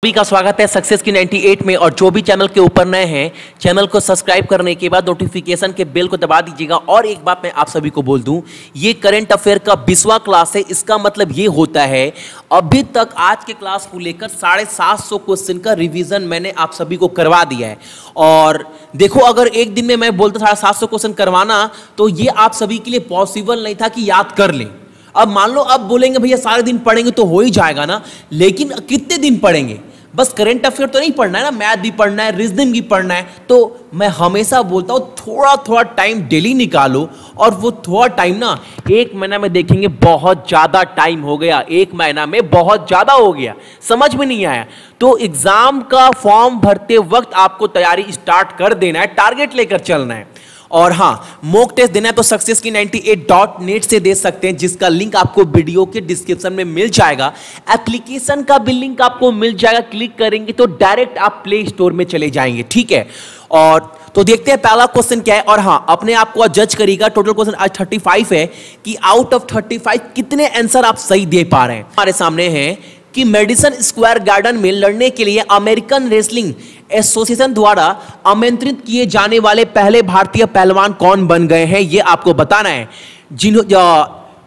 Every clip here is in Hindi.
सभी का स्वागत है सक्सेस की 98 में। और जो भी चैनल के ऊपर नए हैं, चैनल को सब्सक्राइब करने के बाद नोटिफिकेशन के बेल को दबा दीजिएगा। और एक बात मैं आप सभी को बोल दूं, ये करंट अफेयर का 20वां क्लास है। इसका मतलब ये होता है अभी तक आज के क्लास को लेकर 750 क्वेश्चन का रिवीजन मैंने आप सभी को करवा दिया है। और देखो, अगर एक दिन में मैं बोलता 750 क्वेश्चन करवाना तो ये आप सभी के लिए पॉसिबल नहीं था कि याद कर लें। अब मान लो अब बोलेंगे भैया सारे दिन पढ़ेंगे तो हो ही जाएगा ना, लेकिन कितने दिन पढ़ेंगे? बस करंट अफेयर तो नहीं पढ़ना है ना, मैथ भी पढ़ना है, रीजनिंग भी पढ़ना है। तो मैं हमेशा बोलता हूं थोड़ा थोड़ा टाइम डेली निकालो। और वो थोड़ा टाइम ना, एक महीना में देखेंगे बहुत ज्यादा टाइम हो गया, एक महीना में बहुत ज्यादा हो गया, समझ में नहीं आया। तो एग्जाम का फॉर्म भरते वक्त आपको तैयारी स्टार्ट कर देना है, टारगेट लेकर चलना है। और हाँ, मॉक टेस्ट देना है तो सक्सेस की 98.net से दे सकते हैं, जिसका लिंक आपको वीडियो के डिस्क्रिप्शन में मिल जाएगा। एप्लीकेशन का भी लिंक आपको मिल जाएगा, क्लिक करेंगे तो डायरेक्ट आप प्ले स्टोर में चले जाएंगे, ठीक है। और तो देखते हैं पहला क्वेश्चन क्या है। और हाँ, अपने आप को जज करिएगा। टोटल क्वेश्चन आज 35 है कि आउट ऑफ 35 कितने आंसर आप सही दे पा रहे हैं। हमारे सामने है कि मेडिसन स्क्वायर गार्डन में लड़ने के लिए अमेरिकन रेसलिंग एसोसिएशन द्वारा आमंत्रित किए जाने वाले पहले भारतीय पहलवान कौन बन गए हैं, यह आपको बताना है।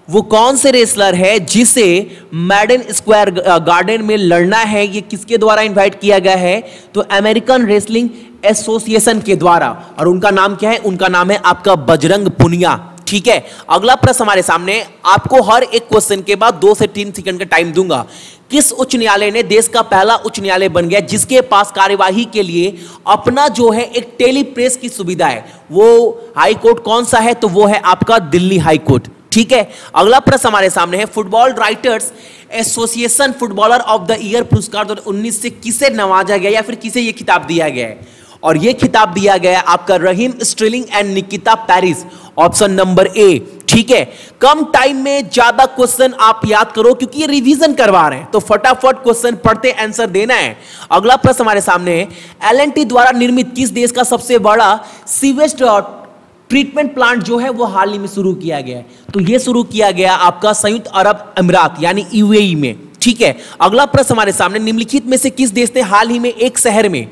वो कौन से रेसलर है जिसे मेडिसन स्क्वायर गार्डन में लड़ना है, ये किसके द्वारा इनवाइट किया गया है? तो अमेरिकन रेसलिंग एसोसिएशन के द्वारा। और उनका नाम क्या है? उनका नाम है आपका बजरंग पुनिया, ठीक है। अगला प्रश्न हमारे सामने, आपको हर एक क्वेश्चन के बाद 2 से 3 सेकंड का टाइम दूंगा। किस उच्च न्यायालय ने देश का पहला उच्च न्यायालय बन गया जिसके पास कार्यवाही के लिए अपना जो है एक टेलीप्रेस की सुविधा है? वो हाई कोर्ट कौन सा है? तो वो है आपका दिल्ली हाई कोर्ट, ठीक है। अगला प्रश्न हमारे सामने है, football writers association footballer of the year पुरस्कार 2019 से किसे नवाजा गया या फिर किसे यह खिताब दिया गया है? और यह खिताब दिया गया आपका Raheem Sterling and Nikita Paris, option number A, ठीक है। कम टाइम में ज्यादा क्वेश्चन आप याद करो क्योंकि ये रिवीजन करवा रहे हैं, तो फटाफट क्वेश्चन पढ़ते आंसर देना है। अगला प्रश्न हमारे सामने है, एल&टी द्वारा निर्मित किस देश का सबसे बड़ा सीवेज ट्रीटमेंट प्लांट जो है वो हाल ही में शुरू किया गया है? तो ये शुरू किया गया आपका संयुक्त अरब अमीरात यानी यूएई में, ठीक है। अगला प्रश्न हमारे सामने, निम्नलिखित में से किस देश ने हाल ही में एक शहर में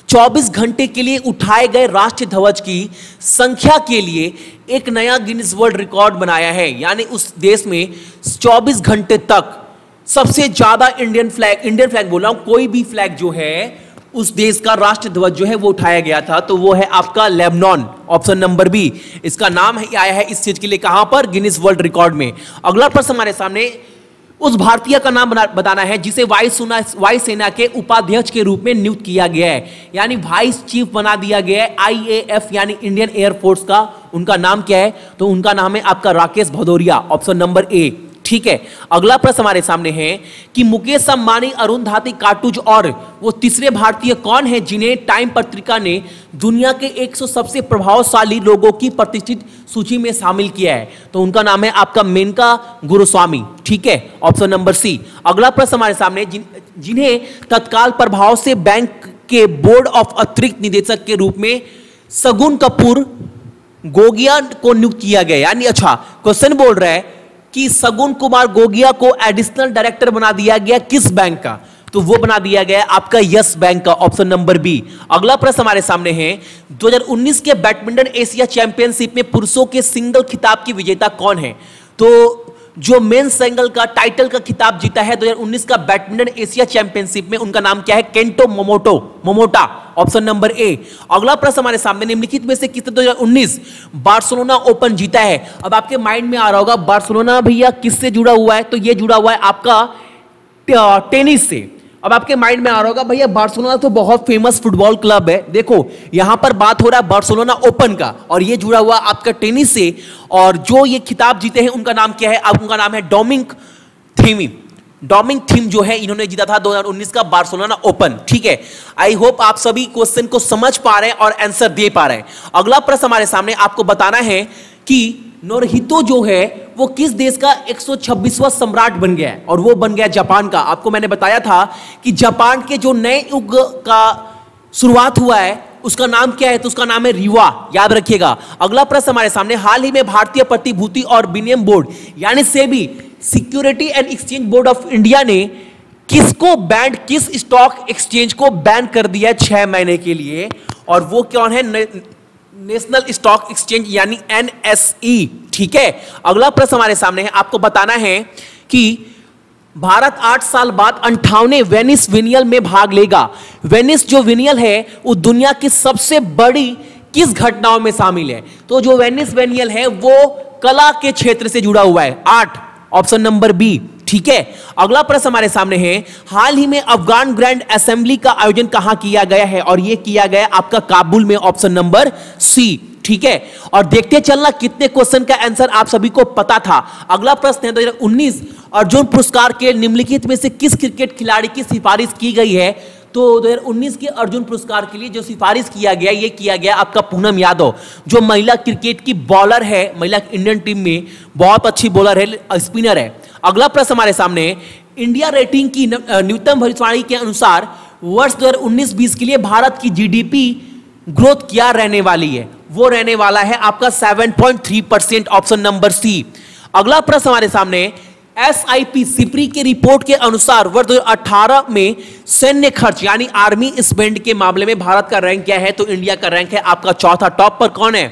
24 घंटे के लिए उठाए गए राष्ट्रीय ध्वज की संख्या के लिए एक नया गिनीज वर्ल्ड रिकॉर्ड बनाया है? यानी उस देश में 24 घंटे तक सबसे ज्यादा इंडियन फ्लैग बोल रहा हूं, कोई भी फ्लैग जो है उस देश का राष्ट्रीय ध्वज जो है वो उठाया गया था, तो वो है आपका लेबनान, ऑप्शन नंबर बी। इसका नाम आया है इस चीज के लिए कहां पर? गिनीज वर्ल्ड रिकॉर्ड में। अगला प्रश्न हमारे सामने, उस भारतीय का नाम बताना है जिसे वायुसेना के उपाध्यक्ष के रूप में नियुक्त किया गया है, यानी वाइस चीफ बना दिया गया है आईएएफ यानी इंडियन एयरफोर्स का। उनका नाम क्या है? तो उनका नाम है आपका Rakesh Bhadauria, option number A, ठीक है। अगला प्रश्न हमारे सामने है कि मुकेश अंबानी, अरुंधति काटुज और वो तीसरे भारतीय कौन है जिन्हें टाइम पत्रिका ने दुनिया के 100 सबसे प्रभावशाली लोगों की प्रतिष्ठित सूची में शामिल किया है? तो उनका नाम है आपका मेनका गुरुस्वामी, ठीक है, ऑप्शन नंबर सी। अगला प्रश्न हमारे सामने, जिन्हें तत्काल प्रभाव से बैंक के बोर्ड ऑफ अतिरिक्त निदेशक के रूप में सगुन कपूर गोगिया को नियुक्त किया गया, यानी अच्छा क्वेश्चन बोल रहा है कि सगुन कुमार गोगिया को एडिशनल डायरेक्टर बना दिया गया किस बैंक का? तो वो बना दिया गया आपका यस बैंक का, ऑप्शन नंबर बी। अगला प्रश्न हमारे सामने है, 2019 के बैडमिंटन एशिया चैंपियनशिप में पुरुषों के सिंगल खिताब की विजेता कौन है? तो जो मेन सिंगल का टाइटल का खिताब जीता है 2019 का बैडमिंटन एशिया चैंपियनशिप में, उनका नाम क्या है? Kento Momota, option number A. अगला प्रश्न हमारे सामने, निम्नलिखित में से किसने 2019 बार्सिलोना ओपन जीता है? अब आपके माइंड में आ रहा होगा बार्सिलोना भैया किससे जुड़ा हुआ है? तो ये जुड़ा हुआ है आपका टेनिस से। अब आपके माइंड में आ रहा होगा भैया बार्सिलोना तो बहुत फेमस फुटबॉल क्लब है। देखो यहां पर बात हो रहा है बार्सिलोना ओपन का और ये जुड़ा हुआ आपका टेनिस से। और जो ये खिताब जीते हैं उनका नाम क्या है? अब उनका नाम है डोमिनिक थीम जो है इन्होंने जीता था 2019 का बार्सिलोना ओपन, ठीक है। आई होप आप सभी क्वेश्चन को समझ पा रहे हैं और आंसर दे पा रहे हैं। अगला प्रश्न हमारे सामने, आपको बताना है कि नोरहितो जो है वो किस देश का 126वां सम्राट बन गया है? और वो बन गया जापान का। आपको मैंने बताया था कि जापान के जो नए युग का शुरुआत हुआ है उसका नाम क्या है? तो उसका नाम है रीवा, याद रखिएगा। अगला प्रश्न हमारे सामने, हाल ही में भारतीय प्रतिभूति और विनिमय बोर्ड यानी SEBI, security and exchange board of India ने किसको बैन, किस स्टॉक एक्सचेंज को बैन कर दिया है 6 महीने के लिए, और वो कौन है? नेशनल स्टॉक एक्सचेंज यानी एनएसई। ठीक है, अगला प्रश्न हमारे सामने है, आपको बताना है कि भारत 8 साल बाद 58वें वेनिस बिएनल में भाग लेगा। वेनिस जो बिएनल है वो दुनिया की सबसे बड़ी किस घटनाओं में शामिल है? तो जो वेनिस बिएनल है वो कला के क्षेत्र से जुड़ा हुआ है। 8, ऑप्शन नंबर बी। ठीक है, अगला प्रश्न हमारे सामने है, हाल ही में अफगान ग्रैंड असेंबली का आयोजन कहां किया गया है? और यह किया गया आपका काबुल में, ऑप्शन नंबर सी। ठीक है, और देखते चलना कितने क्वेश्चन का आंसर आप सभी को पता था। अगला प्रश्न है, 2019 अर्जुन पुरस्कार के निम्नलिखित में से किस क्रिकेट खिलाड़ी की सिफारिश की गई है? तो 2019 के अर्जुन पुरस्कार के लिए जो सिफारिश किया गया, ये किया गया आपका पूनम यादव, जो महिला क्रिकेट की बॉलर है, महिला इंडियन टीम में बहुत अच्छी बॉलर है, स्पिनर है। अगला प्रश्न हमारे सामने, इंडिया रेटिंग की न्यूनतम भविष्यवाणी के अनुसार वर्ष 2019-20 के लिए भारत की जीडीपी ग्रोथ क्या रहने वाली है? वो रहने वाला है आपका 7.3%, ऑप्शन नंबर सी। अगला प्रश्न हमारे सामने, एसआईपी सिप्री के रिपोर्ट के अनुसार वर्ष 2018 में सैन्य खर्च यानी आर्मी स्पेंड के मामले में भारत का रैंक क्या है? तो इंडिया का रैंक है आपका चौथा। टॉप पर कौन है?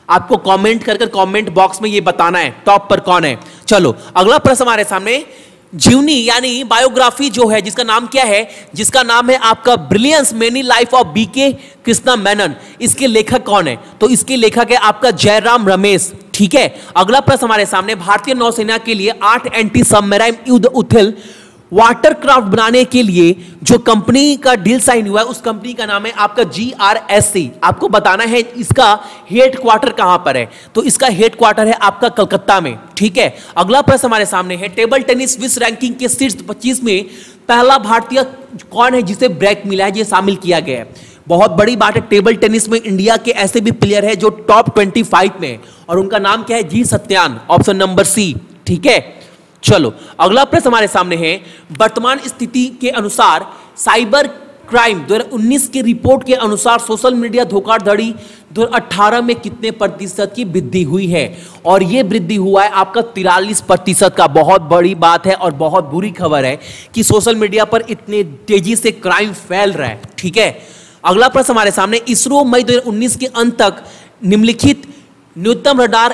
आपको कमेंट कर कमेंट बॉक्स में ये बताना है टॉप पर कौन है। चलो अगला प्रश्न हमारे सामने, जीवनी यानी बायोग्राफी जो है, जिसका नाम क्या है? जिसका नाम है आपका brilliance many life of BK Krishna Menon. इसके लेखक कौन है? तो इसके लेखक है आपका जयराम रमेश। ठीक है, अगला प्रश्न हमारे सामने, भारतीय नौसेना के लिए 8 एंटी सबमरीन युद्ध उथिल वाटरक्राफ्ट बनाने के लिए जो कंपनी का डील साइन हुआ है, उस कंपनी का नाम है आपका GRSC। आपको बताना है इसका हेड क्वार्टर कहां पर है? तो इसका हेड क्वार्टर है आपका कलकत्ता में। ठीक है, अगला प्रश्न हमारे सामने है, टेबल टेनिस विश्व रैंकिंग के शीर्ष 25 में पहला भारतीय कौन है जिसे ब्रेक मिला है, ये शामिल किया गया है? बहुत बड़ी बात है, टेबल टेनिस में इंडिया के ऐसे भी प्लेयर है जो टॉप 25 में, और उनका नाम क्या है? जी सत्यान, ऑप्शन नंबर सी। ठीक है, चलो अगला प्रश्न हमारे सामने है, वर्तमान स्थिति के अनुसार साइबर क्राइम 2019 के रिपोर्ट के अनुसार सोशल मीडिया धोखाधड़ी 2018 में कितने प्रतिशत की वृद्धि हुई है? और यह वृद्धि हुआ है आपका 43% का। बहुत बड़ी बात है और बहुत बुरी खबर है कि सोशल मीडिया पर इतने तेजी से क्राइम फैल रहा है। ठीक है, अगला प्रश्न हमारे सामने, इसरो मई 2019 के अंत तक निम्नलिखित न्यूनतम रडार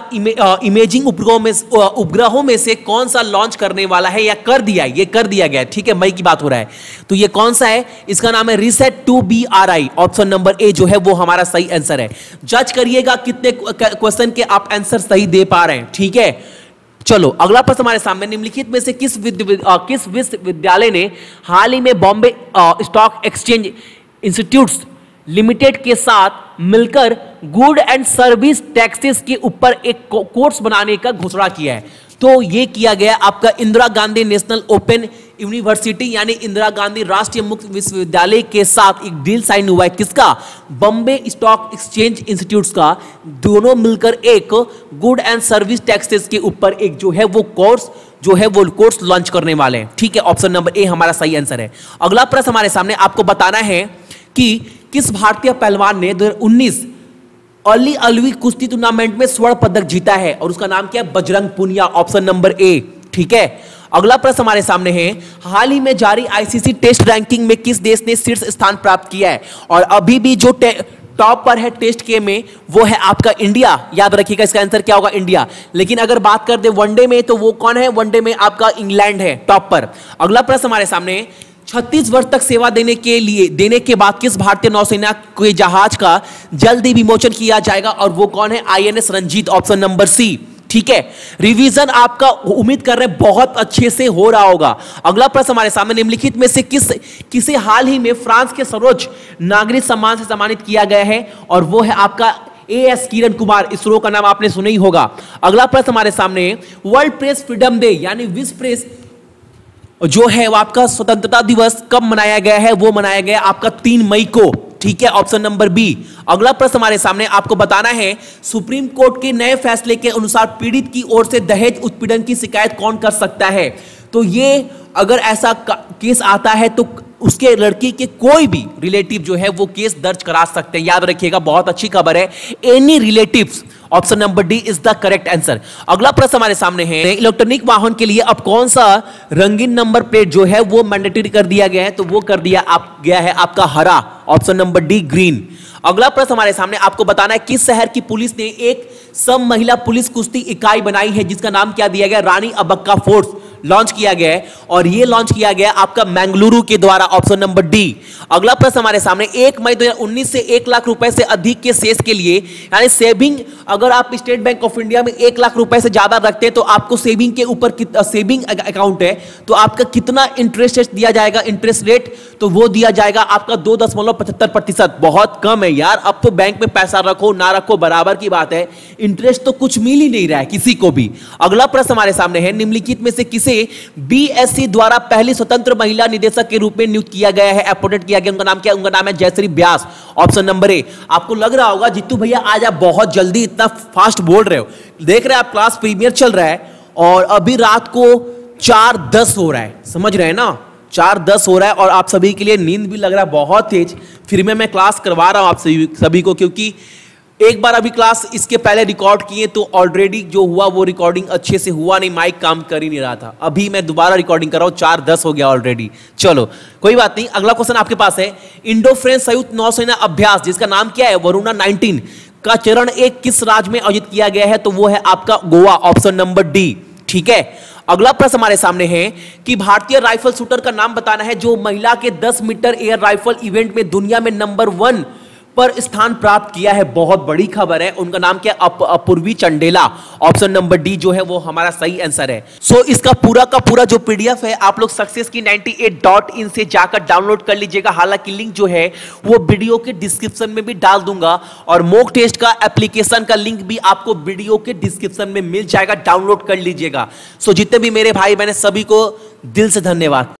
इमेजिंग उपग्रहों में से कौन सा लॉन्च करने वाला है या कर दिया है? ये कर दिया गया। ठीक है, मई की बात हो रहा है, तो ये कौन सा है? इसका नाम है reset 2BRI, option number A जो है वो हमारा सही आंसर है। जज करिएगा कितने क्वेश्चन के आप आंसर सही दे पा रहे हैं। ठीक है, चलो अगला प्रश्न हमारे सामने, निम्नलिखित में से किस विश्वविद्यालय ने हाल ही में Bombay stock exchange institutes limited के साथ मिलकर गुड एंड सर्विस टैक्सेस के ऊपर एक कोर्स बनाने का घोषणा किया है? तो यह किया गया आपका Indira Gandhi national open university यानी इंदिरा गांधी राष्ट्रीय मुक्त विश्वविद्यालय के साथ एक डील साइन हुआ है। किसका? बॉम्बे स्टॉक एक्सचेंज इंस्टीट्यूट्स का। दोनों मिलकर एक गुड एंड सर्विस टैक्सेस के ऊपर एक जो है वो कोर्स लॉन्च करने वाले हैं। ठीक है, ऑप्शन नंबर ए हमारा सही आंसर है। अगला प्रश्न हमारे सामने, आपको बताना है कि किस भारतीय पहलवान ने 2019 अर्ली ओलंपिक कुश्ती टूर्नामेंट में स्वर्ण पदक जीता है? और उसका नाम क्या है? Bajrang Punia, option number A. ठीक है, अगला प्रश्न हमारे सामने है, हाल ही में जारी आईसीसी टेस्ट रैंकिंग में किस देश ने शीर्ष स्थान प्राप्त किया है? और अभी भी जो टॉप पर है टेस्ट के में वो है आपका इंडिया। याद रखिएगा इसका आंसर क्या होगा? इंडिया। लेकिन अगर बात कर दे वनडे में तो वो कौन है? वनडे में आपका इंग्लैंड है टॉप पर। अगला प्रश्न हमारे सामने, 36 वर्ष तक सेवा देने के बाद किस भारतीय नौसेना के जहाज का जल्दी विमोचन किया जाएगा? और वो कौन है? INS Ranjit, option number C. ठीक है, रिवीजन आपका उम्मीद कर रहे हैं बहुत अच्छे से हो रहा होगा। अगला प्रश्न हमारे सामने, निम्नलिखित में से किसे हाल ही में फ्रांस के सर्वोच्च नागरिक सम्मान से सम्मानित किया गया है? और वो है आपका AS किरण कुमार। इसरो का नाम आपने सुना ही होगा। अगला प्रश्न हमारे सामने, वर्ल्ड प्रेस फ्रीडम डे यानी विश्व प्रेस जो है वो आपका स्वतंत्रता दिवस कब मनाया गया है? वो मनाया गया आपका 3 मई को। ठीक है, ऑप्शन नंबर बी। अगला प्रश्न हमारे सामने, आपको बताना है सुप्रीम कोर्ट के नए फैसले के अनुसार पीड़ित की ओर से दहेज उत्पीड़न की शिकायत कौन कर सकता है? तो ये अगर ऐसा केस आता है तो उसके लड़की के कोई भी रिलेटिव जो है वो केस दर्ज करा सकते हैं। याद रखिएगा, बहुत अच्छी खबर है। Any relatives, option number D is the correct answer. अगला प्रश्न हमारे सामने है, इलेक्ट्रॉनिक वाहन के लिए अब कौन सा रंगीन नंबर प्लेट जो है वो मैंडेटरी कर दिया गया है? तो वो कर दिया गया है आपका हरा, ऑप्शन नंबर डी ग्रीन। अगला प्रश्न हमारे सामने, आपको बताना है किस शहर की पुलिस ने एक सब महिला पुलिस कुश्ती इकाई बनाई है जिसका नाम क्या दिया गया? रानी अब्बक्का फोर्स लॉन्च किया गया है, और यह लॉन्च किया गया आपका मंगलुरु के द्वारा, ऑप्शन नंबर डी। अगला प्रश्न हमारे सामने, 1 मई 2019 से 1 लाख रुपए से अधिक के शेष के लिए, यानी सेविंग, अगर आप स्टेट बैंक ऑफ इंडिया में 1 लाख रुपए से ज्यादा रखते हैं तो आपको सेविंग के ऊपर, सेविंग अकाउंट है तो आपका कितना इंटरेस्ट दिया जाएगा? इंटरेस्ट रेट तो वो दिया जाएगा आपका 2.75%। बहुत कम है यार। अब तो बैंक में पैसा रखो ना रखो बराबर की बात है, इंटरेस्ट तो कुछ मिल ही नहीं रहा है किसी को भी। अगला प्रश्न हमारे सामने है, निम्नलिखित में से किसे बीएससी द्वारा पहली स्वतंत्र महिला निदेशक के रूप में नियुक्त किया गया है, अपॉइंटेड किया गया? उनका नाम क्या है? उनका नाम है जयश्री व्यास, ऑप्शन नंबर ए। आपको लग रहा होगा जित्तू भैया आज आप बहुत जल्दी इतना फास्ट बोल रहे हो, देख रहे हैं आप क्लास प्रीमियर चल रहा है और अभी रात को 4:10 हो रहा है, समझ रहे हैं ना? 4:10 हो रहा है और आप सभी के लिए नींद भी लग रहा है बहुत तेज, फिर मैं क्लास करवा रहा हूं आप सभी को, क्योंकि एक बार अभी क्लास इसके पहले रिकॉर्ड किए तो ऑलरेडी जो हुआ वो रिकॉर्डिंग अच्छे से हुआ नहीं, माइक काम कर ही नहीं रहा था। अभी मैं दोबारा रिकॉर्डिंग कर रहा हूं, 4:10 हो गया ऑलरेडी। चलो कोई बात नहीं। अगला क्वेश्चन आपके पास है, इंडो फ्रेंच संयुक्त नौसेना अभ्यास जिसका नाम क्या है? वरुणा 19 का चरण 1 किस राज्य में आयोजित किया गया है? तो वो है आपका गोवा, ऑप्शन नंबर डी। ठीक है, अगला प्रश्न हमारे सामने है कि भारतीय राइफल शूटर का नाम बताना है जो महिला के 10 मीटर एयर राइफल इवेंट में दुनिया में नंबर 1 पर स्थान प्राप्त किया है। बहुत बड़ी खबर है। उनका नाम क्या? Apurvi Chandela, option number D जो है वो हमारा सही आंसर है। सो इसका पूरा का पूरा जो पीडीएफ है आप लोग successkey98.in से जाकर डाउनलोड कर लीजिएगा। हालांकि लिंक जो है वो वीडियो के डिस्क्रिप्शन में भी डाल दूंगा और मॉक टेस्ट का एप्लीकेशन का लिंक भी आपको वीडियो के डिस्क्रिप्शन में मिल जाएगा, डाउनलोड कर लीजिएगा। सो जितने भी मेरे भाई बहन सभी को दिल से धन्यवाद।